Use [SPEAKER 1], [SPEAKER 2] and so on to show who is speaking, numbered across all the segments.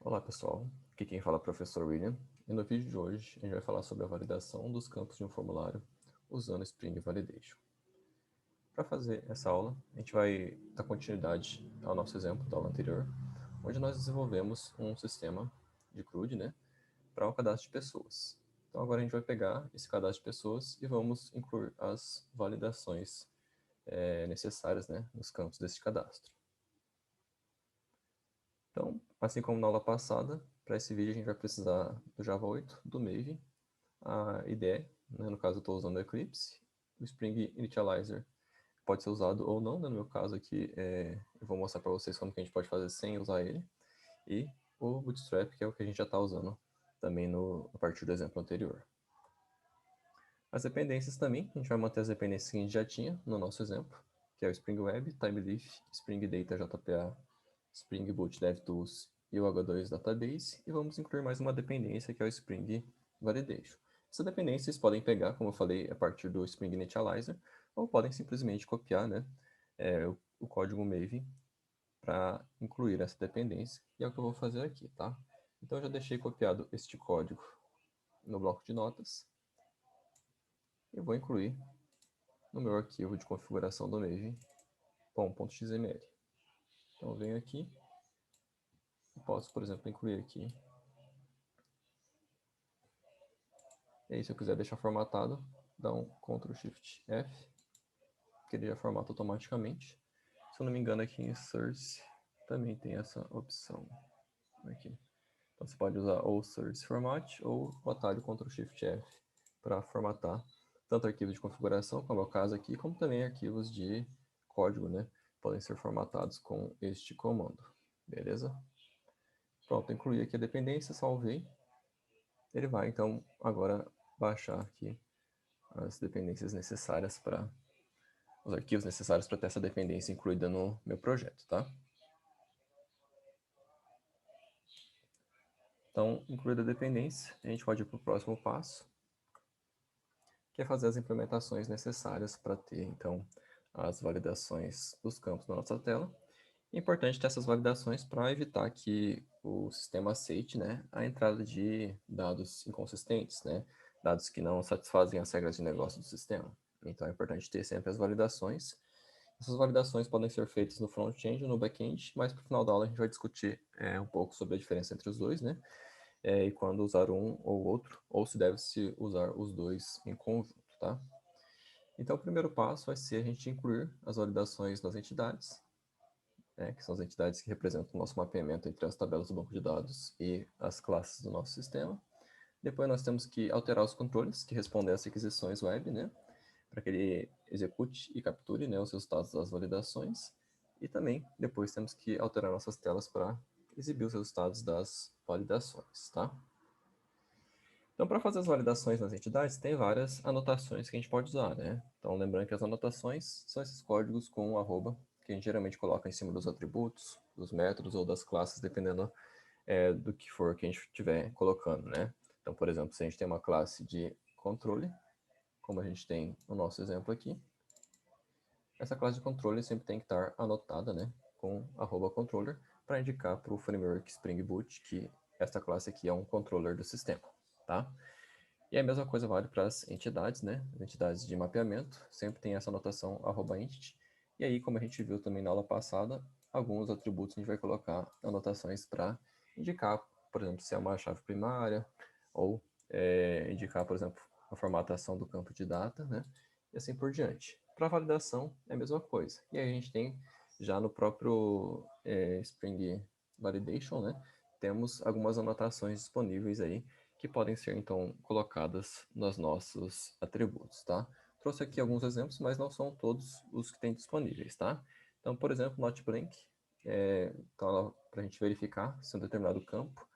[SPEAKER 1] Olá pessoal, aqui quem fala é o professor William, e no vídeo de hoje a gente vai falar sobre a validação dos campos de um formulário usando Spring Validation. Para fazer essa aula, a gente vai dar continuidade ao nosso exemplo da aula anterior, onde nós desenvolvemos um sistema de CRUD, para o cadastro de pessoas. Então agora a gente vai pegar esse cadastro de pessoas e vamos incluir as validações necessárias, nos campos desse cadastro. Então, assim como na aula passada, para esse vídeo a gente vai precisar do Java 8, do Maven, a IDE, no caso eu estou usando o Eclipse, o Spring Initializer pode ser usado ou não, no meu caso aqui eu vou mostrar para vocês como que a gente pode fazer sem usar ele, e o Bootstrap, que é o que a gente já está usando também a partir do exemplo anterior. As dependências também, a gente vai manter as dependências que a gente já tinha no nosso exemplo, que é o Spring Web, TimeLeaf, Spring Data JPA, Spring Boot DevTools e o H2 Database, e vamos incluir mais uma dependência que é o Spring Validation. Essa dependência vocês podem pegar, como eu falei, a partir do Spring Initializer, ou podem simplesmente copiar o código Maven para incluir essa dependência, e é o que eu vou fazer aqui, tá? Então eu já deixei copiado este código no bloco de notas, e vou incluir no meu arquivo de configuração do Maven, pom.xml. Então eu venho aqui, e posso, por exemplo, incluir aqui. E aí, se eu quiser deixar formatado, dá um Ctrl Shift F, que ele já formata automaticamente. Se eu não me engano, aqui em Source também tem essa opção. Aqui. Então você pode usar ou Source Format ou o atalho Ctrl Shift F para formatar tanto arquivos de configuração, como é o caso aqui, como também arquivos de código, podem ser formatados com este comando. Beleza? Pronto, incluí aqui a dependência, salvei. Ele vai, então, agora baixar aqui as dependências necessárias para os arquivos necessários para ter essa dependência incluída no meu projeto, tá? Então, incluída a dependência, a gente pode ir para o próximo passo, que é fazer as implementações necessárias para ter, então, as validações dos campos na nossa tela. É importante ter essas validações para evitar que o sistema aceite, a entrada de dados inconsistentes, dados que não satisfazem as regras de negócio do sistema. Então é importante ter sempre as validações. Essas validações podem ser feitas no front-end ou no back-end, mas para o final da aula a gente vai discutir um pouco sobre a diferença entre os dois, e quando usar um ou outro, ou se deve-se usar os dois em conjunto, tá? Então o primeiro passo vai ser a gente incluir as validações das entidades, que são as entidades que representam o nosso mapeamento entre as tabelas do banco de dados e as classes do nosso sistema. Depois nós temos que alterar os controles que respondem às requisições web, para que ele execute e capture, os resultados das validações. E também, depois, temos que alterar nossas telas para exibir os resultados das validações, tá? Então, para fazer as validações nas entidades, tem várias anotações que a gente pode usar, Então, lembrando que as anotações são esses códigos com um arroba, que a gente geralmente coloca em cima dos atributos, dos métodos ou das classes, dependendo do que for que a gente estiver colocando, Então, por exemplo, se a gente tem uma classe de controle, como a gente tem no nosso exemplo aqui, essa classe de controle sempre tem que estar anotada, com @controller, para indicar para o framework Spring Boot que essa classe aqui é um controller do sistema, tá? E a mesma coisa vale para as entidades, As entidades de mapeamento sempre tem essa anotação @entity. E aí, como a gente viu também na aula passada, alguns atributos a gente vai colocar anotações para indicar, por exemplo, se é uma chave primária, ou indicar, por exemplo, a formatação do campo de data, e assim por diante. Para validação é a mesma coisa. E aí a gente tem já no próprio Spring Validation, temos algumas anotações disponíveis aí que podem ser, então, colocadas nos nossos atributos, tá? Trouxe aqui alguns exemplos, mas não são todos os que tem disponíveis, tá? Então, por exemplo, not blank, então, para a gente verificar se um determinado campo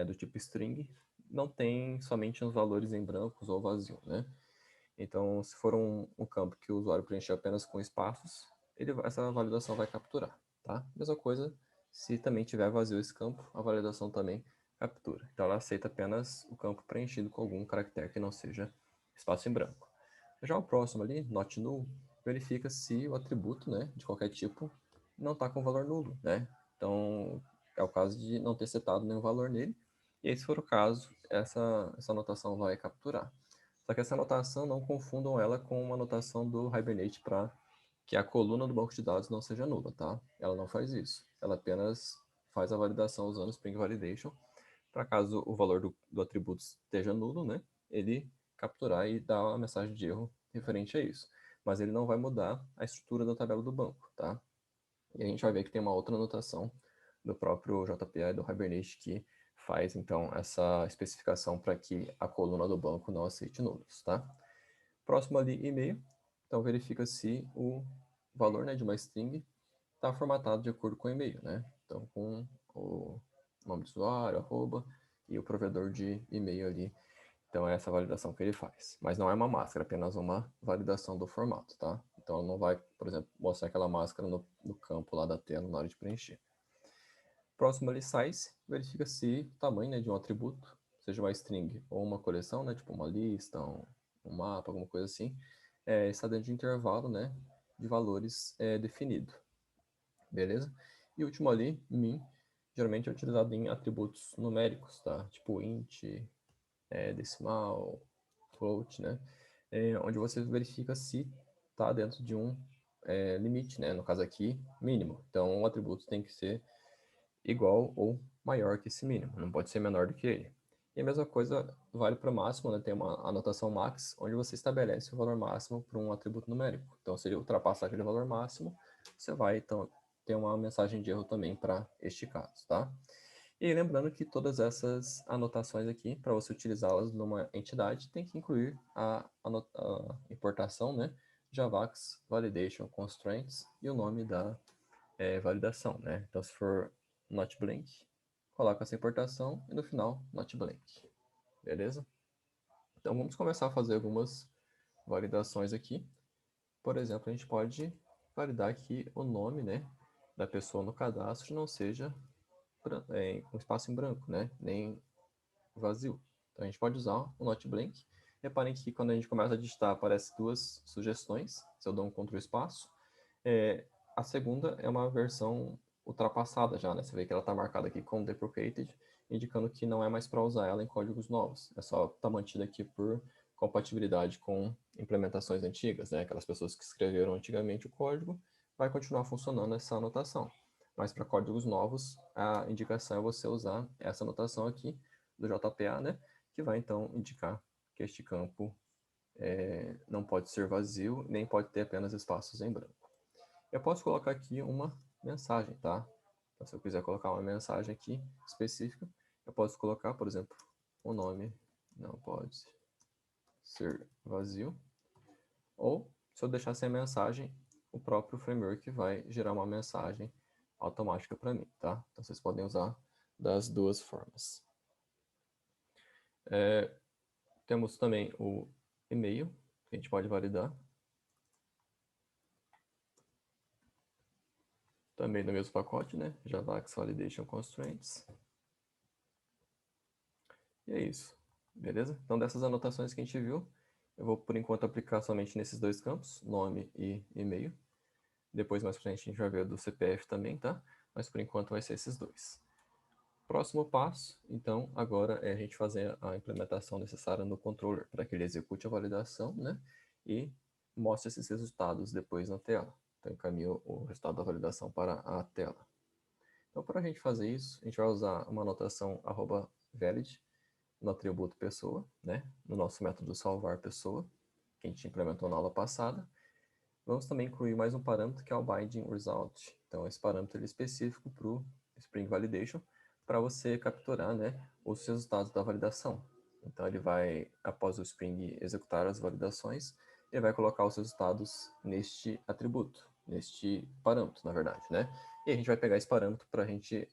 [SPEAKER 1] do tipo string não tem somente os valores em brancos ou vazio, Então, se for um campo que o usuário preencher apenas com espaços, essa validação vai capturar, tá? Mesma coisa, se também tiver vazio esse campo, a validação também captura. Então, ela aceita apenas o campo preenchido com algum caractere que não seja espaço em branco. Já o próximo ali, not null, verifica se o atributo, de qualquer tipo, não está com valor nulo, Então, é o caso de não ter setado nenhum valor nele. E aí, se for o caso, essa anotação vai capturar. Só que essa anotação, não confundam ela com uma anotação do Hibernate para que a coluna do banco de dados não seja nula, tá? Ela não faz isso. Ela apenas faz a validação usando o Spring Validation, para caso o valor do atributo esteja nulo, né? Ele capturar e dar uma mensagem de erro referente a isso. Mas ele não vai mudar a estrutura da tabela do banco, tá? E a gente vai ver que tem uma outra anotação do próprio JPA e do Hibernate que faz, então, essa especificação para que a coluna do banco não aceite nulos, tá? Próximo ali, e-mail. Então, verifica se o valor, né, de uma string está formatado de acordo com o e-mail, né? Então, com o nome do usuário, arroba, e o provedor de e-mail ali. Então, é essa validação que ele faz. Mas não é uma máscara, é apenas uma validação do formato, tá? Então, não vai, por exemplo, mostrar aquela máscara no campo lá da tela na hora de preencher. Próximo ali, size, verifica se o tamanho, né, de um atributo, seja uma string ou uma coleção, né, tipo uma lista, um mapa, alguma coisa assim, está dentro de intervalo, né, de valores definido. Beleza? E o último ali, min, geralmente é utilizado em atributos numéricos, tá? Tipo int, decimal, float, né? Onde você verifica se está dentro de um limite, né? No caso aqui, mínimo. Então, o atributo tem que ser igual ou maior que esse mínimo, não pode ser menor do que ele. E a mesma coisa vale para o máximo, né? Tem uma anotação max, onde você estabelece o valor máximo para um atributo numérico. Então, se ele ultrapassar aquele valor máximo, você vai então ter uma mensagem de erro também para este caso, tá? E lembrando que todas essas anotações aqui, para você utilizá-las numa entidade, tem que incluir a importação, né? Javax Validation Constraints e o nome da validação, né? Então, se for not blank, coloca essa importação e no final, not blank. Beleza? Então, vamos começar a fazer algumas validações aqui. Por exemplo, a gente pode validar que o nome, né, da pessoa no cadastro não seja um espaço em branco, né, nem vazio. Então, a gente pode usar o not blank. Reparem que quando a gente começa a digitar, aparece duas sugestões. Se eu dou um Ctrl espaço, a segunda é uma versão ultrapassada já, né? Você vê que ela está marcada aqui como deprecated, indicando que não é mais para usar ela em códigos novos. É só estar mantida aqui por compatibilidade com implementações antigas, né? Aquelas pessoas que escreveram antigamente o código, vai continuar funcionando essa anotação. Mas para códigos novos, a indicação é você usar essa anotação aqui do JPA, né? Que vai então indicar que este campo não pode ser vazio, nem pode ter apenas espaços em branco. Eu posso colocar aqui uma mensagem, tá? Então, se eu quiser colocar uma mensagem aqui específica, eu posso colocar, por exemplo, o nome não pode ser vazio. Ou, se eu deixar sem mensagem, o próprio framework vai gerar uma mensagem automática para mim, tá? Então, vocês podem usar das duas formas. Temos também o e-mail, que a gente pode validar. Também no mesmo pacote, né? Javax Validation Constraints. E é isso, beleza? Então, dessas anotações que a gente viu, eu vou, por enquanto, aplicar somente nesses dois campos, nome e e-mail. Depois, mais pra frente, a gente vai ver do CPF também, tá? Mas, por enquanto, vai ser esses dois. Próximo passo, então, agora é a gente fazer a implementação necessária no controller, para que ele execute a validação, né? E mostre esses resultados depois na tela. Então, encaminho o resultado da validação para a tela. Então, para a gente fazer isso, a gente vai usar uma anotação @valid, no atributo pessoa, né? No nosso método salvar pessoa, que a gente implementou na aula passada. Vamos também incluir mais um parâmetro que é o binding result. Então, esse parâmetro é específico para o Spring Validation, para você capturar, né, os resultados da validação. Então, ele vai, após o Spring executar as validações, ele vai colocar os resultados neste atributo, neste parâmetro, na verdade, né? E a gente vai pegar esse parâmetro para a gente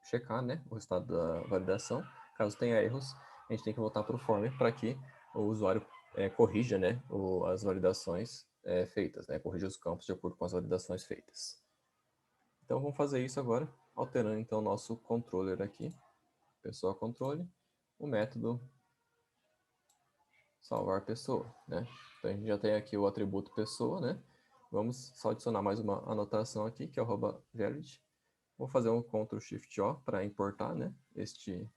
[SPEAKER 1] checar, né, o resultado da validação. Caso tenha erros, a gente tem que voltar para o form para que o usuário corrija, né, as validações feitas, né, corrija os campos de acordo com as validações feitas. Então vamos fazer isso agora, alterando então o nosso controller aqui, pessoa controle, o método salvar pessoa, né? Então a gente já tem aqui o atributo pessoa, né? Vamos só adicionar mais uma anotação aqui, que é o @valid, Vou fazer um Ctrl Shift O para importar, né, este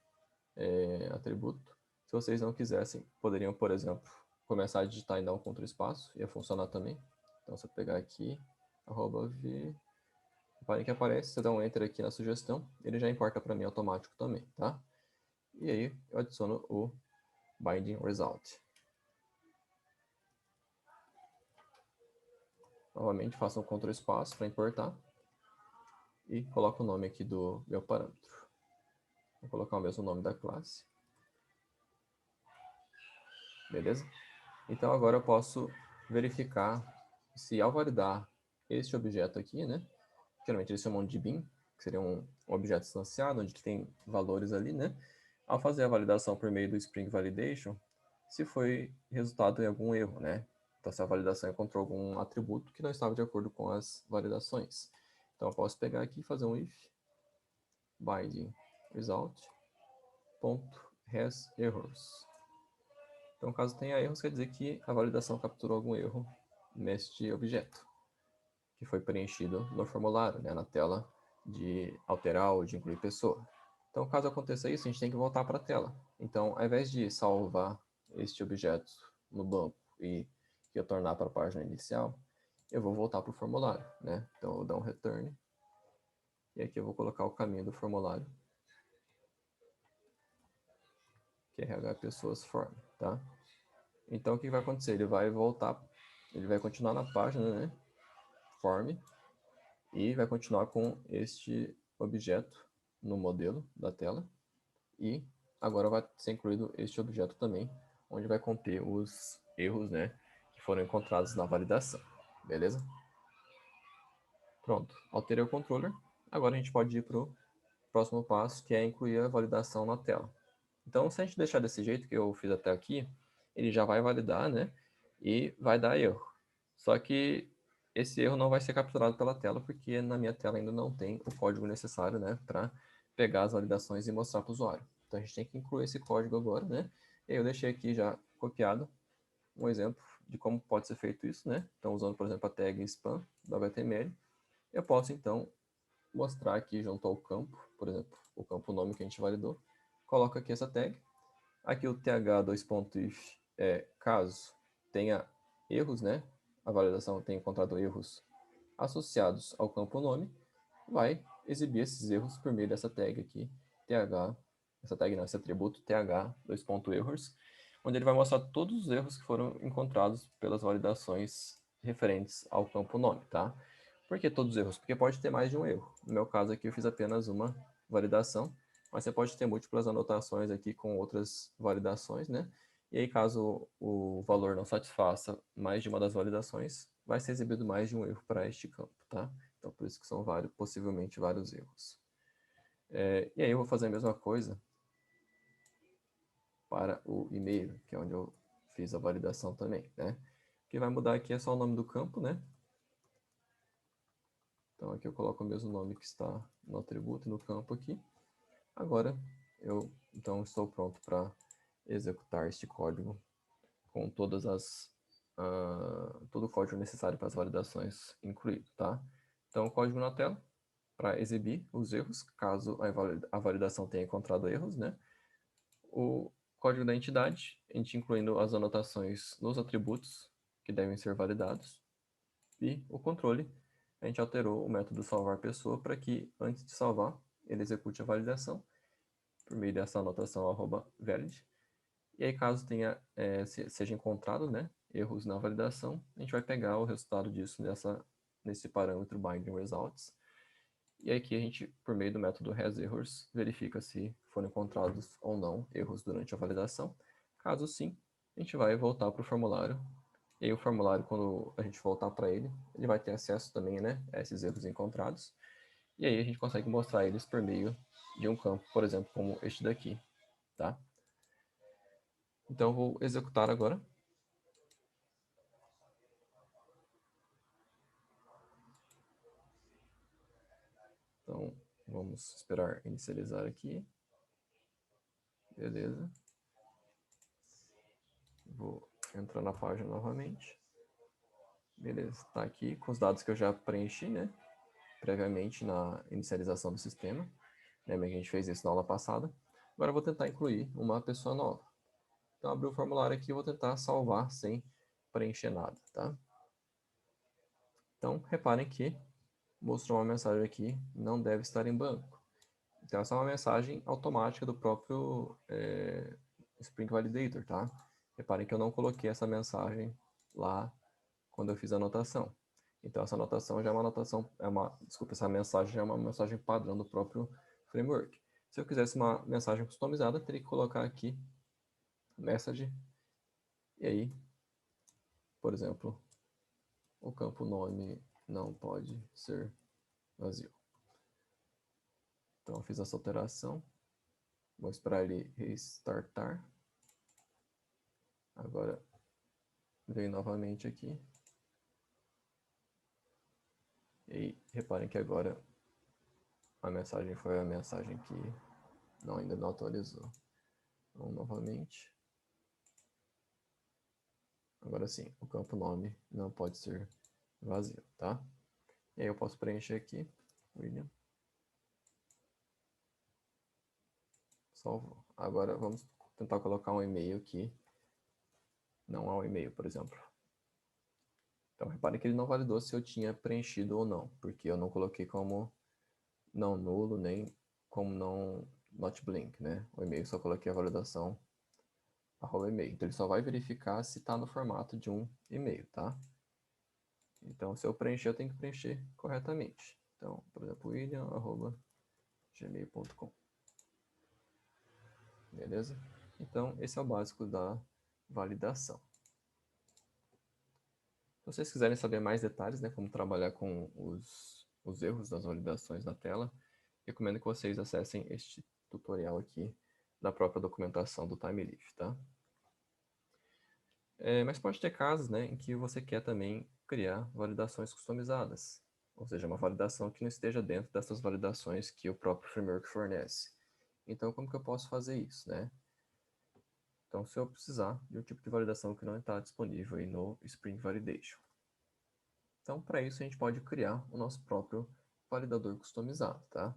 [SPEAKER 1] atributo. Se vocês não quisessem, poderiam, por exemplo, começar a digitar e dar um Ctrl espaço, ia funcionar também. Então, se eu pegar aqui, @v, reparem que aparece, se eu der um Enter aqui na sugestão, ele já importa para mim automático também, tá? E aí, eu adiciono o Binding Result. Novamente, faço um Ctrl espaço para importar e coloco o nome aqui do meu parâmetro. Vou colocar o mesmo nome da classe. Beleza? Então agora eu posso verificar se ao validar este objeto aqui, né? Geralmente eles chamam de bin, que seria um objeto instanciado, onde tem valores ali, né? Ao fazer a validação por meio do Spring Validation, se foi resultado em algum erro, né? Então se a validação encontrou algum atributo que não estava de acordo com as validações. Então eu posso pegar aqui e fazer um if binding result.hasErrors. Então, caso tenha erros, quer dizer que a validação capturou algum erro neste objeto, que foi preenchido no formulário, né, na tela de alterar ou de incluir pessoa. Então, caso aconteça isso, a gente tem que voltar para a tela. Então, ao invés de salvar este objeto no banco e retornar para a página inicial, eu vou voltar para o formulário, né? Então, eu vou dar um return, e aqui eu vou colocar o caminho do formulário, que é RH pessoas form, tá? Então, o que vai acontecer? Ele vai voltar, ele vai continuar na página, né? Form, e vai continuar com este objeto no modelo da tela, e agora vai ser incluído este objeto também, onde vai conter os erros, né, que foram encontrados na validação, beleza? Pronto, alterei o controller, agora a gente pode ir para o próximo passo, que é incluir a validação na tela. Então, se a gente deixar desse jeito que eu fiz até aqui, ele já vai validar, né, e vai dar erro. Só que esse erro não vai ser capturado pela tela, porque na minha tela ainda não tem o código necessário, né, para pegar as validações e mostrar para o usuário. Então a gente tem que incluir esse código agora, né? E eu deixei aqui já copiado um exemplo de como pode ser feito isso, né? Então usando, por exemplo, a tag spam do HTML, eu posso então mostrar aqui junto ao campo, por exemplo, o campo nome que a gente validou, coloco aqui essa tag, aqui o th2.if caso tenha erros, né? A validação tenha encontrado erros associados ao campo nome, vai exibir esses erros por meio dessa tag aqui, th, essa tag não, esse atributo th2.errors, onde ele vai mostrar todos os erros que foram encontrados pelas validações referentes ao campo nome, tá? Por que todos os erros? Porque pode ter mais de um erro. No meu caso aqui eu fiz apenas uma validação, mas você pode ter múltiplas anotações aqui com outras validações, né? E aí, caso o valor não satisfaça mais de uma das validações, vai ser exibido mais de um erro para este campo, tá? Então, por isso que são vários, possivelmente vários erros. E aí eu vou fazer a mesma coisa para o e-mail, que é onde eu fiz a validação também, né? O que vai mudar aqui é só o nome do campo, né? Então, aqui eu coloco o mesmo nome que está no atributo, no campo aqui. Agora, eu então estou pronto para executar este código com todo o código necessário para as validações incluído, tá? Então, o código na tela para exibir os erros, caso a validação tenha encontrado erros, né? O código da entidade, a gente incluindo as anotações nos atributos que devem ser validados. E o controle, a gente alterou o método salvar pessoa para que, antes de salvar, ele execute a validação por meio dessa anotação @valid. E aí, caso tenha, seja encontrado, né, erros na validação, a gente vai pegar o resultado disso nesse parâmetro binding results. E aqui a gente, por meio do método hasErrors, verifica se foram encontrados ou não erros durante a validação. Caso sim, a gente vai voltar para o formulário. E aí o formulário, quando a gente voltar para ele, ele vai ter acesso também, né, a esses erros encontrados. E aí a gente consegue mostrar eles por meio de um campo, por exemplo, como este daqui, tá? Então eu vou executar agora. Então vamos esperar inicializar aqui. Beleza. Vou entrar na página novamente. Beleza, está aqui com os dados que eu já preenchi, né? previamente na inicialização do sistema. Lembra que a gente fez isso na aula passada? Agora eu vou tentar incluir uma pessoa nova. Então, abri o formulário aqui e vou tentar salvar sem preencher nada, tá? Então, reparem que mostrou uma mensagem aqui, não deve estar em banco. Então, essa é uma mensagem automática do próprio Spring Validator, tá? Reparem que eu não coloquei essa mensagem lá quando eu fiz a anotação. Então, essa anotação já é uma anotação, desculpa, essa mensagem já é uma mensagem padrão do próprio framework. Se eu quisesse uma mensagem customizada, eu teria que colocar aqui message, e aí, por exemplo, o campo nome não pode ser vazio. Então, eu fiz essa alteração. Vou esperar ele restartar. Agora, venho novamente aqui. E reparem que agora a mensagem foi a mensagem que ainda não atualizou. Vamos novamente. Agora sim, o campo nome não pode ser vazio, tá? E aí eu posso preencher aqui, William. Salvou. Agora vamos tentar colocar um e-mail aqui. Não é um e-mail, por exemplo. Então repare que ele não validou se eu tinha preenchido ou não, porque eu não coloquei como não nulo, nem como não not blank, né? O e-mail só coloquei a validação @e-mail. Então ele só vai verificar se está no formato de um e-mail, tá? Então se eu preencher, eu tenho que preencher corretamente. Então, por exemplo, william@gmail.com. Beleza? Então esse é o básico da validação. Se vocês quiserem saber mais detalhes, né, como trabalhar com os erros das validações na tela, recomendo que vocês acessem este tutorial aqui da própria documentação do TimeLeaf, tá? Mas pode ter casos, né, em que você quer também criar validações customizadas, ou seja, uma validação que não esteja dentro dessas validações que o próprio framework fornece. Então, como que eu posso fazer isso, né? Então, se eu precisar de um tipo de validação que não está disponível aí no Spring Validation. Então, para isso, a gente pode criar o nosso próprio validador customizado, tá?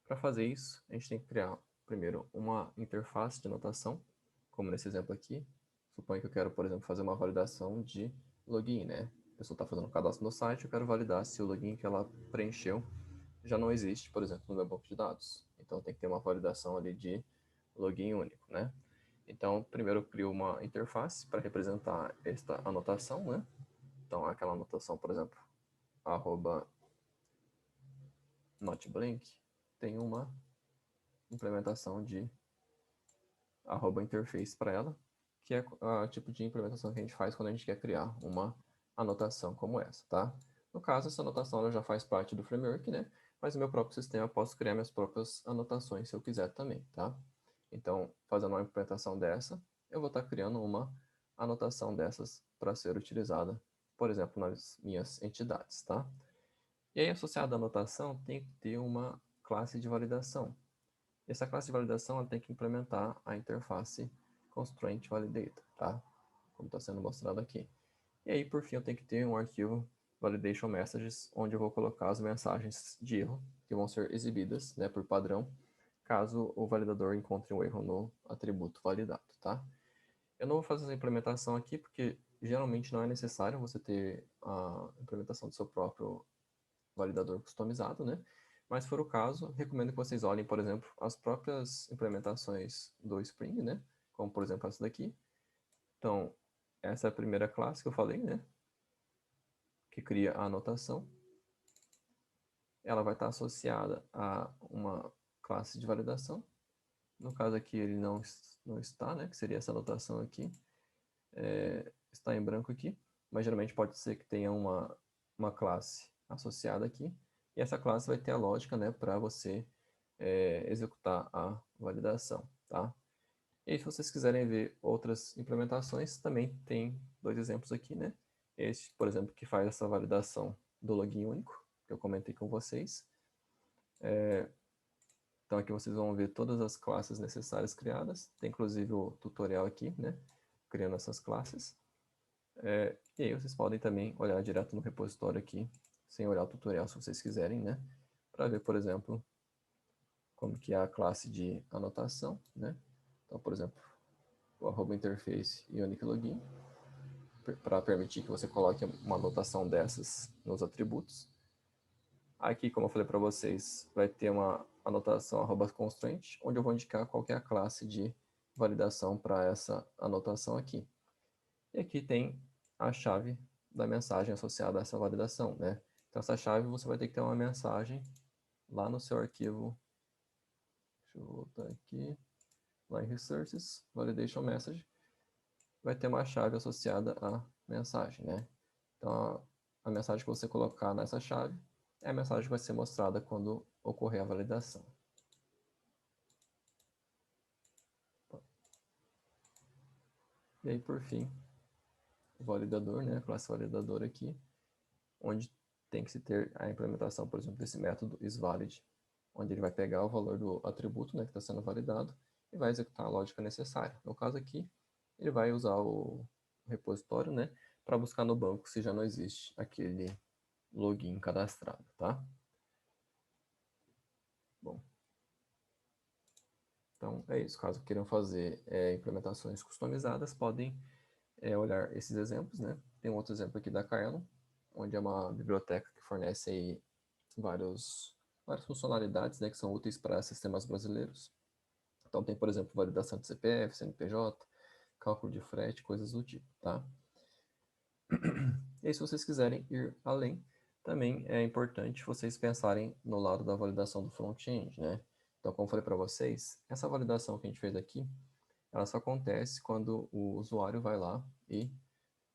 [SPEAKER 1] Para fazer isso, a gente tem que criar, primeiro, uma interface de anotação, como nesse exemplo aqui. Suponho que eu quero, por exemplo, fazer uma validação de login, né? A pessoa está fazendo um cadastro no site, eu quero validar se o login que ela preencheu já não existe, por exemplo, no meu banco de dados. Então, tem que ter uma validação ali de login único, né? Então, primeiro eu crio uma interface para representar esta anotação, né? Então, aquela anotação, por exemplo, @notblank, tem uma implementação de @interface para ela, que é o tipo de implementação que a gente faz quando a gente quer criar uma anotação como essa, tá? No caso, essa anotação ela já faz parte do framework, né? Mas no meu próprio sistema eu posso criar minhas próprias anotações se eu quiser também, tá? Então, fazendo uma implementação dessa, eu vou estar criando uma anotação dessas para ser utilizada, por exemplo, nas minhas entidades, tá? E aí, associada à anotação, tem que ter uma classe de validação. Essa classe de validação ela tem que implementar a interface Constraint Validator, tá? Como está sendo mostrado aqui. E aí, por fim, eu tenho que ter um arquivo Validation Messages, onde eu vou colocar as mensagens de erro que vão ser exibidas, né, por padrão, caso o validador encontre um erro no atributo validado, tá? Eu não vou fazer essa implementação aqui, porque geralmente não é necessário você ter a implementação do seu próprio validador customizado, né? Mas se for o caso, recomendo que vocês olhem, por exemplo, as próprias implementações do Spring, né? Como, por exemplo, essa daqui. Então, essa é a primeira classe que eu falei, né? Que cria a anotação. Ela vai estar associada a uma classe de validação. No caso aqui, ele não está, né? Que seria essa anotação aqui. Está em branco aqui. Mas geralmente pode ser que tenha uma classe associada aqui. E essa classe vai ter a lógica, né? Para você executar a validação, tá? E aí, se vocês quiserem ver outras implementações, também tem dois exemplos aqui, né? Este, por exemplo, que faz essa validação do login único, que eu comentei com vocês. Então aqui vocês vão ver todas as classes necessárias criadas, tem inclusive o tutorial aqui, né? Criando essas classes. E aí vocês podem também olhar direto no repositório aqui sem olhar o tutorial, se vocês quiserem, né? Para ver, por exemplo, como que é a classe de anotação, né? Então, por exemplo, o @interface unique login, para permitir que você coloque uma anotação dessas nos atributos. Aqui, como eu falei para vocês, vai ter uma anotação @constraint, onde eu vou indicar qual que é a classe de validação para essa anotação aqui. E aqui tem a chave da mensagem associada a essa validação, né? Então, essa chave você vai ter que ter uma mensagem lá no seu arquivo. Deixa eu voltar aqui. Lá em Resources, Validation Message, vai ter uma chave associada à mensagem, né? Então, a mensagem que você colocar nessa chave é a mensagem que vai ser mostrada quando ocorrer a validação. E aí, por fim, o validador, né? A classe validador aqui, onde tem que se ter a implementação, por exemplo, desse método isValid, onde ele vai pegar o valor do atributo, né, que está sendo validado e vai executar a lógica necessária. No caso aqui, ele vai usar o repositório, né, para buscar no banco se já não existe aquele login cadastrado, tá? Bom, então é isso. Caso queiram fazer implementações customizadas, podem olhar esses exemplos, né? Tem um outro exemplo aqui da Kylon, onde é uma biblioteca que fornece aí várias funcionalidades, né, que são úteis para sistemas brasileiros. Então tem, por exemplo, validação de CPF, CNPJ, cálculo de frete, coisas do tipo, tá? E aí, se vocês quiserem ir além, também é importante vocês pensarem no lado da validação do front-end, né? Então, como eu falei para vocês, essa validação que a gente fez aqui, ela só acontece quando o usuário vai lá e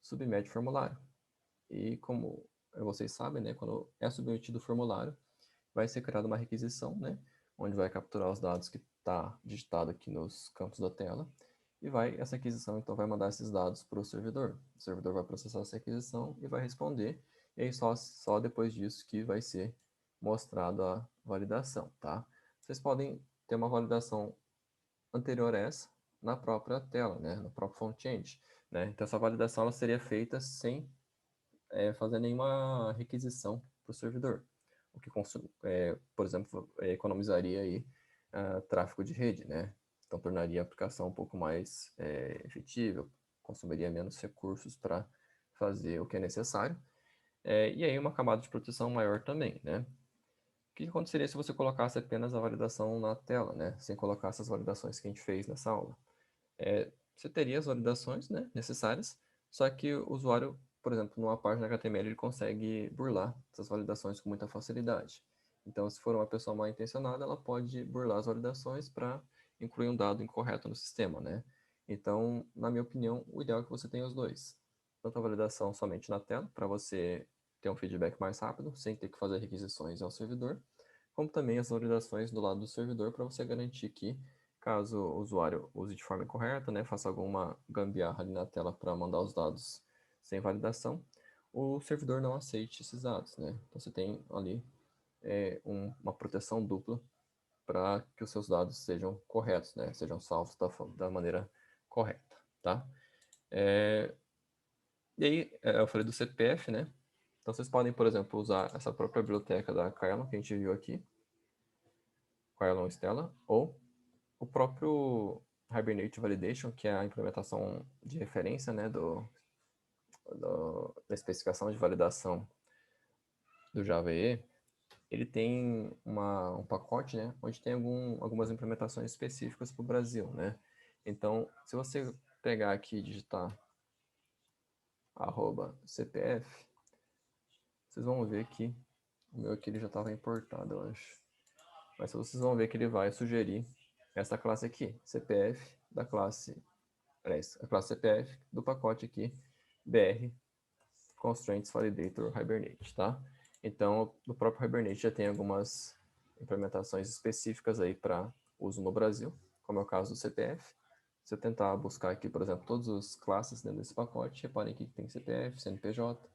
[SPEAKER 1] submete o formulário. E como vocês sabem, né, quando é submetido o formulário, vai ser criada uma requisição, né, onde vai capturar os dados que está digitado aqui nos campos da tela, e essa requisição então vai mandar esses dados para o servidor. O servidor vai processar essa requisição e vai responder, e aí só depois disso que vai ser mostrado a validação, tá? Vocês podem ter uma validação anterior a essa na própria tela, né, no próprio front-end, né? Então essa validação ela seria feita sem fazer nenhuma requisição para o servidor, o que, por exemplo, economizaria aí tráfego de rede, né? Então tornaria a aplicação um pouco mais efetiva, consumiria menos recursos para fazer o que é necessário, e aí uma camada de proteção maior também, né? O que aconteceria se você colocasse apenas a validação na tela, né? Sem colocar essas validações que a gente fez nessa aula? Você teria as validações, né, necessárias, só que o usuário, por exemplo, numa página HTML, ele consegue burlar essas validações com muita facilidade. Então, se for uma pessoa mal intencionada, ela pode burlar as validações para incluir um dado incorreto no sistema, né? Então, na minha opinião, o ideal é que você tenha os dois. Tanto a validação somente na tela, para você ter um feedback mais rápido, sem ter que fazer requisições ao servidor, como também as validações do lado do servidor, para você garantir que caso o usuário use de forma incorreta, né, faça alguma gambiarra ali na tela para mandar os dados sem validação, o servidor não aceite esses dados, né? Então você tem ali uma proteção dupla para que os seus dados sejam corretos, né? Sejam salvos da maneira correta, tá? E aí, eu falei do CPF, né? Então vocês podem, por exemplo, usar essa própria biblioteca da Kylon que a gente viu aqui, Kylon Stella, ou o próprio Hibernate Validation, que é a implementação de referência, né, da especificação de validação do Java EE, ele tem um pacote, né, onde tem algumas implementações específicas para o Brasil, né? Então, se você pegar aqui e digitar @cpf, vocês vão ver que o meu aqui ele já estava importado, eu acho. Mas vocês vão ver que ele vai sugerir essa classe aqui, CPF da classe, a classe CPF do pacote aqui, BR Constraints Validator Hibernate, tá? Então, no próprio Hibernate já tem algumas implementações específicas aí para uso no Brasil, como é o caso do CPF. Se eu tentar buscar aqui, por exemplo, todas as classes dentro desse pacote, reparem aqui que tem CPF, CNPJ,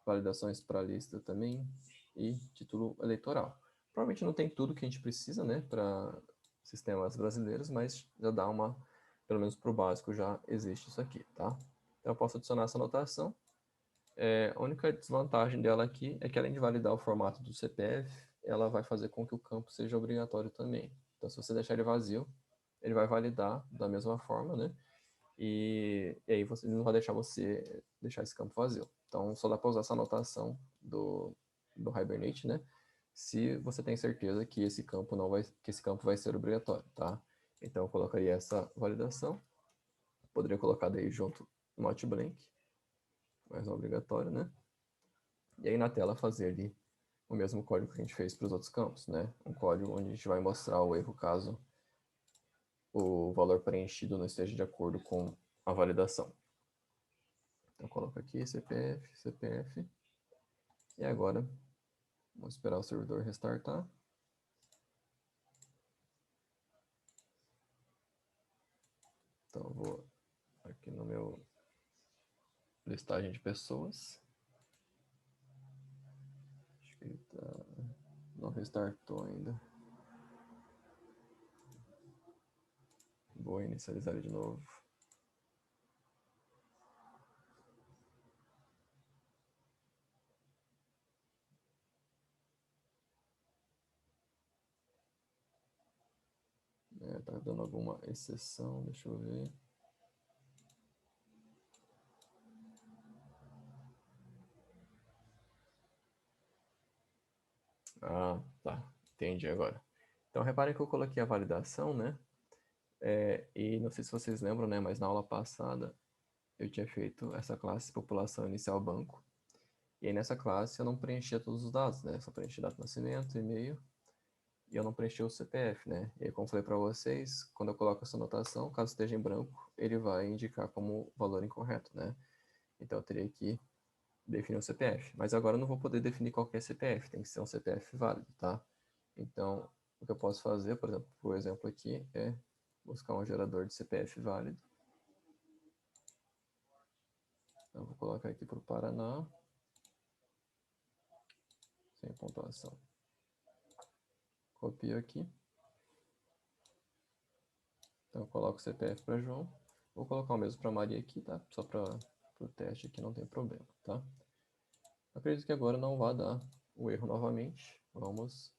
[SPEAKER 1] validações para lista também e título eleitoral. Provavelmente não tem tudo que a gente precisa, né, para sistemas brasileiros, mas já dá pelo menos para o básico já existe isso aqui, tá? Então eu posso adicionar essa anotação A única desvantagem dela aqui é que, além de validar o formato do CPF, ela vai fazer com que o campo seja obrigatório também. Então, se você deixar ele vazio, ele vai validar da mesma forma, né? E aí você não vai deixar você deixar esse campo vazio. Então, só dá para usar essa anotação do Hibernate, né? Se você tem certeza que esse campo não vai, que esse campo vai ser obrigatório, tá? Então, eu colocaria essa validação. Poderia colocar daí junto not blank, mas não obrigatório, né? E aí na tela fazer ali o mesmo código que a gente fez para os outros campos, né? Um código onde a gente vai mostrar o erro caso o valor preenchido não esteja de acordo com a validação. Então coloco aqui CPF, CPF. E agora vamos esperar o servidor restartar. Então eu vou aqui no meu listagem de pessoas. Acho que ele não restartou ainda. Vou inicializar ele de novo. Tá dando alguma exceção, deixa eu ver. Ah, tá. Entendi agora. Então, reparem que eu coloquei a validação, né? E não sei se vocês lembram, né? Mas na aula passada eu tinha feito essa classe população inicial banco. E aí nessa classe eu não preenchia todos os dados, né? Só preenchi data de nascimento, e-mail, e eu não preenchi o CPF, né? E aí, como eu falei para vocês, quando eu coloco essa anotação, caso esteja em branco, ele vai indicar como valor incorreto, né? Então eu teria que definir um CPF. Mas agora eu não vou poder definir qualquer CPF, tem que ser um CPF válido, tá? Então, o que eu posso fazer, por exemplo, o exemplo aqui é buscar um gerador de CPF válido. Então, eu vou colocar aqui para o Paraná, sem pontuação. Copio aqui. Então, eu coloco o CPF para João. Vou colocar o mesmo para Maria aqui, tá? Só para o teste aqui, não tem problema, tá? Acredito que agora não vai dar o erro novamente. Vamos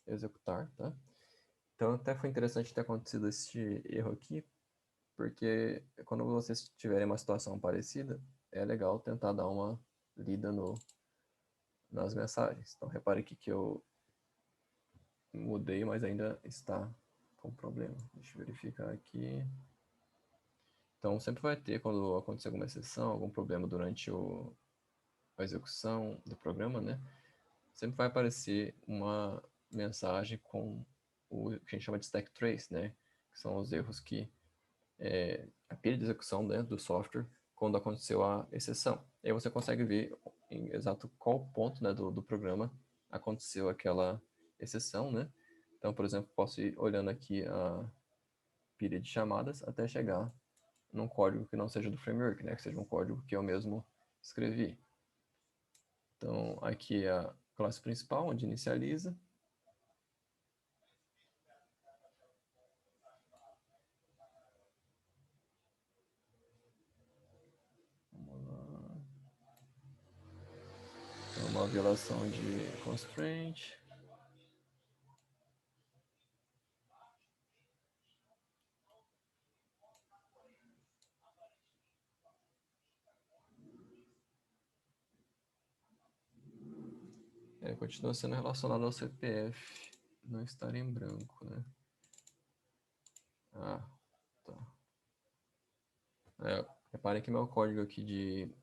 [SPEAKER 1] executar, tá? Então, até foi interessante ter acontecido esse erro aqui, porque quando vocês tiverem uma situação parecida, é legal tentar dar uma lida nas mensagens. Então, repare aqui que eu mudei, mas ainda está com problema. Deixa eu verificar aqui. Então, sempre vai ter, quando acontecer alguma exceção, algum problema durante a execução do programa, né? Sempre vai aparecer uma mensagem com o que a gente chama de stack trace, né? Que são os erros que a pilha de execução dentro do software quando aconteceu a exceção. E aí você consegue ver em exato qual ponto, né, do programa aconteceu aquela exceção, né? Então, por exemplo, posso ir olhando aqui a pilha de chamadas até chegar num código que não seja do framework, né? Que seja um código que eu mesmo escrevi. Então, aqui é a classe principal, onde inicializa. Vamos lá. Então, uma violação de constraint. Continua sendo relacionado ao CPF, não estar em branco, né? Ah, tá. Reparem que meu código aqui de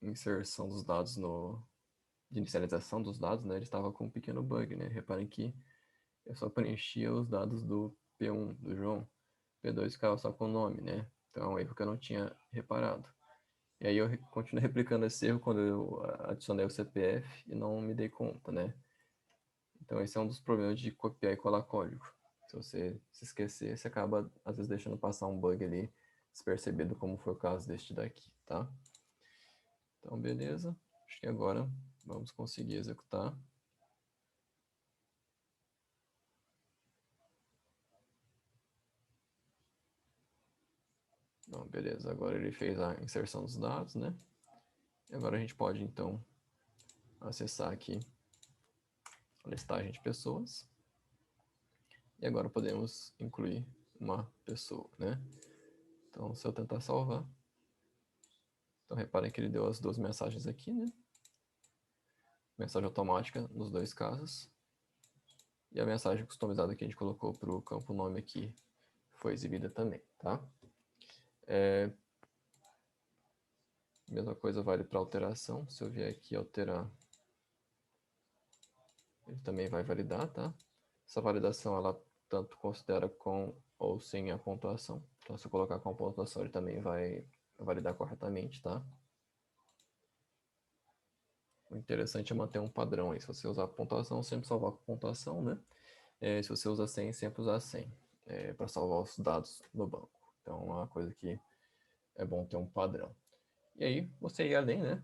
[SPEAKER 1] inserção dos dados de inicialização dos dados, né? Ele estava com um pequeno bug, né? Reparem que eu só preenchia os dados do P1, do João. P2 ficava só com o nome, né? Então é um erro que eu não tinha reparado. E aí eu continuo replicando esse erro quando eu adicionei o CPF e não me dei conta, né? Então esse é um dos problemas de copiar e colar código. Se você se esquecer, você acaba às vezes deixando passar um bug ali despercebido, como foi o caso deste daqui, tá? Então beleza, acho que agora vamos conseguir executar. Não, beleza, agora ele fez a inserção dos dados, né? Agora a gente pode, então, acessar aqui a listagem de pessoas. E agora podemos incluir uma pessoa, né? Então, se eu tentar salvar, então reparem que ele deu as duas mensagens aqui, né? Mensagem automática nos dois casos. E a mensagem customizada que a gente colocou para o campo nome aqui foi exibida também, tá? Mesma coisa vale para alteração. Se eu vier aqui alterar, ele também vai validar, tá? Essa validação, ela tanto considera com ou sem a pontuação. Então, se eu colocar com a pontuação, ele também vai validar corretamente, tá? O interessante é manter um padrão aí. Se você usar pontuação, sempre salvar com pontuação, né? Se você usa 100, sempre usar 100 para salvar os dados no banco. Então, é uma coisa que é bom ter um padrão. E aí, você ir além, né?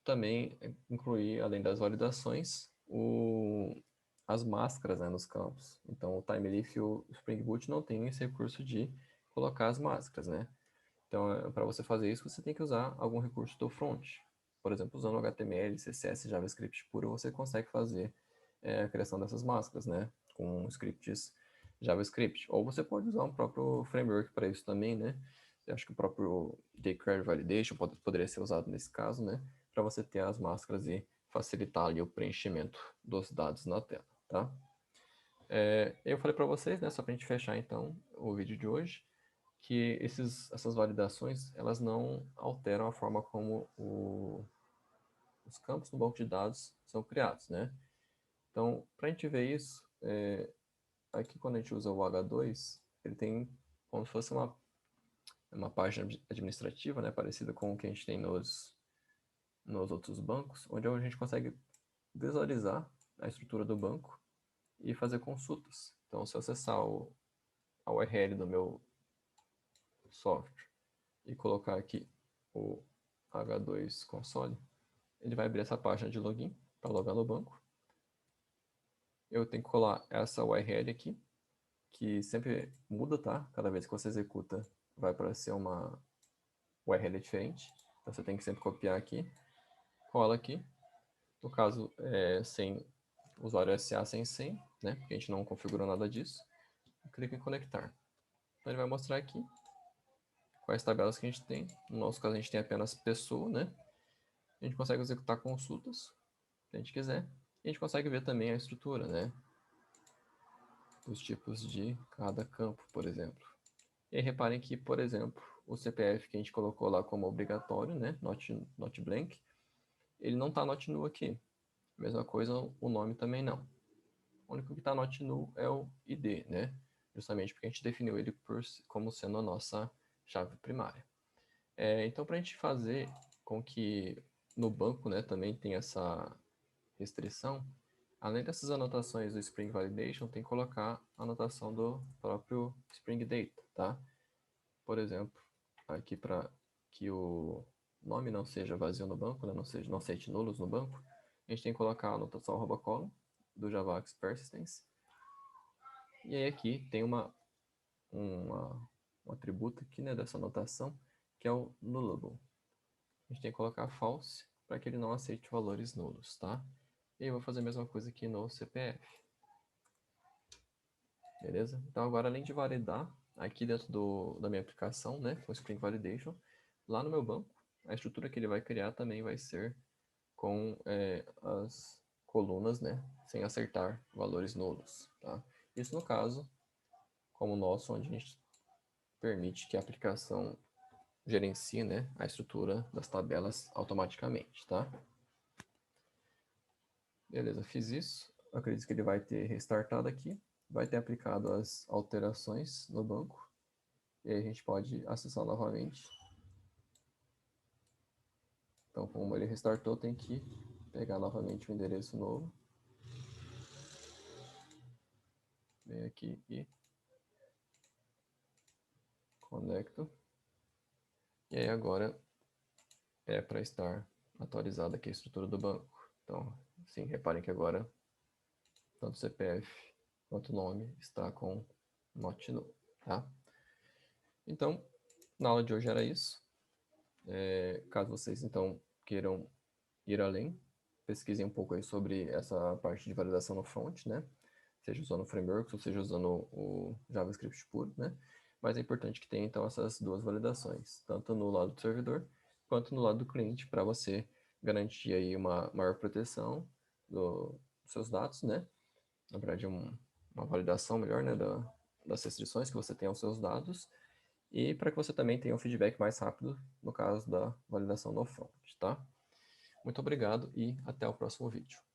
[SPEAKER 1] Também incluir, além das validações, as máscaras, né, nos campos. Então, o Timeleaf e o Spring Boot não tem esse recurso de colocar as máscaras, né? Então, para você fazer isso, você tem que usar algum recurso do front. Por exemplo, usando HTML, CSS, JavaScript puro, você consegue fazer a criação dessas máscaras, né? Com scripts JavaScript. Ou você pode usar um próprio framework para isso também, né? Eu acho que o próprio jQuery Validation poderia ser usado nesse caso, né? Para você ter as máscaras e facilitar ali o preenchimento dos dados na tela, tá? Eu falei para vocês, né? Só para a gente fechar então o vídeo de hoje, que essas validações elas não alteram a forma como os campos no banco de dados são criados, né? Então, para a gente ver isso, aqui quando a gente usa o H2, ele tem como se fosse uma página administrativa, né, parecida com o que a gente tem nos outros bancos, onde a gente consegue visualizar a estrutura do banco e fazer consultas. Então, se eu acessar a URL do meu software e colocar aqui o H2 console, ele vai abrir essa página de login para logar no banco. Eu tenho que colar essa URL aqui, que sempre muda, tá? Cada vez que você executa, vai aparecer uma URL diferente. Então você tem que sempre copiar aqui, cola aqui. No caso, sem usuário SA sem senha, né? Porque a gente não configurou nada disso. Clica em conectar. Então ele vai mostrar aqui quais tabelas que a gente tem. No nosso caso, a gente tem apenas pessoa, né? A gente consegue executar consultas, se a gente quiser. E a gente consegue ver também a estrutura, né? Os tipos de cada campo, por exemplo. E aí reparem que, por exemplo, o CPF que a gente colocou lá como obrigatório, né? Not blank, ele não está not null aqui. Mesma coisa, o nome também não. O único que está not null é o ID, né? Justamente porque a gente definiu ele como sendo a nossa chave primária. Então, para a gente fazer com que no banco, né, também tenha essa restrição, além dessas anotações do Spring Validation, tem que colocar a anotação do próprio Spring Data, tá? Por exemplo, aqui para que o nome não seja vazio no banco, né, não aceite nulos no banco, a gente tem que colocar a anotação @column do Javax Persistence. E aí aqui tem um atributo aqui, né, dessa anotação, que é o nullable. A gente tem que colocar false para que ele não aceite valores nulos, tá? E eu vou fazer a mesma coisa aqui no CPF. Beleza? Então agora, além de validar aqui dentro da minha aplicação, né, com o Spring Validation, lá no meu banco, a estrutura que ele vai criar também vai ser com as colunas, né, sem acertar valores nulos, tá? Isso no caso, como o nosso, onde a gente permite que a aplicação gerencie, né, a estrutura das tabelas automaticamente, tá? Beleza, fiz isso. Acredito que ele vai ter restartado aqui, vai ter aplicado as alterações no banco, e aí a gente pode acessar novamente. Então, como ele restartou, tem que pegar novamente o endereço novo. Vem aqui e conecto. E aí agora é para estar atualizada aqui a estrutura do banco. Então, sim, reparem que agora tanto o CPF quanto o nome está com not null, tá? Então, na aula de hoje era isso. Caso vocês, então, queiram ir além, pesquisem um pouco aí sobre essa parte de validação no front, né? Seja usando frameworks ou seja usando o JavaScript puro, né? Mas é importante que tenha, então, essas duas validações, tanto no lado do servidor, quanto no lado do cliente, para você garantir aí uma maior proteção dos seus dados, né? Na verdade, uma validação melhor, né, das restrições que você tem aos seus dados, e para que você também tenha um feedback mais rápido no caso da validação no front, tá? Muito obrigado e até o próximo vídeo.